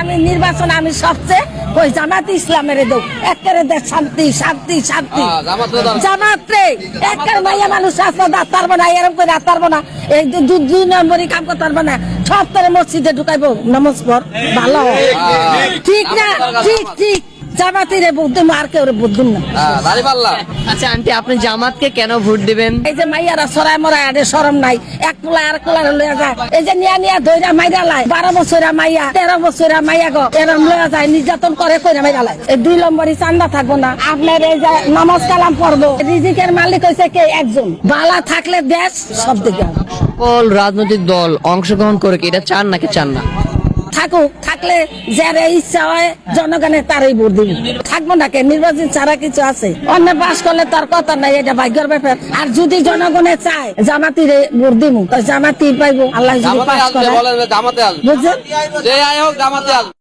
আমি নির্বাচন আমি সবচেয়ে ওই জামাত ইসলামের দেব একেবারে দেশ শান্তি শান্তি শান্তি জামাত রে একের মাইয়া মানুষ রাস্তা দাঁত পারবো না এরকম করে দাঁত পারবো না এই দুই নম্বরই কাম করতে পারবো না সব তোর মসজিদে ঢুকাইবো নমজ পর ভালো ঠিক না ঠিক ঠিক জামাতিরে বুদ্ধ আর কেউ বুদ্ধ না। আচ্ছা আন্টি আপনি জামাতকে কেন ভোট দিবেন? এই যে মাইয়ারা সরাই মরাই আরে শরম নাই এক পোলা আর পোলা লইয়া যায় এই যে নিয়া নিয়া দইরা মাইরা লাই 12 বছরা মাইয়া 13 বছরা মাইয়া গো এরম লইয়া যায় নির্যাতন করে কইরা মাইরা লাই এই 2 নম্বরই চান্দা থাকবো না আপনার এই যে নামাজ কালাম পড়বো রিজিকের মালিক হইছে কে একজন বালা থাকলে দেশ সব দিকে সকল রাজনৈতিক দল অংশগ্রহণ করে কি এটা চান নাকি চান না? থাকুক থাকলে যারা ইচ্ছা হয় জনগণের তারই ভোট দিবে থাকবো না কে নির্বাচন ছাড়া কিছু আছে অন্য পাস করলে তার কথা নাই এটা ভাগ্যের ব্যাপার আর যদি জনগণে চায় জামাতিরে ভোট দিব জামাতি পাইবো আল্লাহ যদি পাস করে জামাতে আসবে বুঝছেন যে আয় হোক জামাতে আসবে।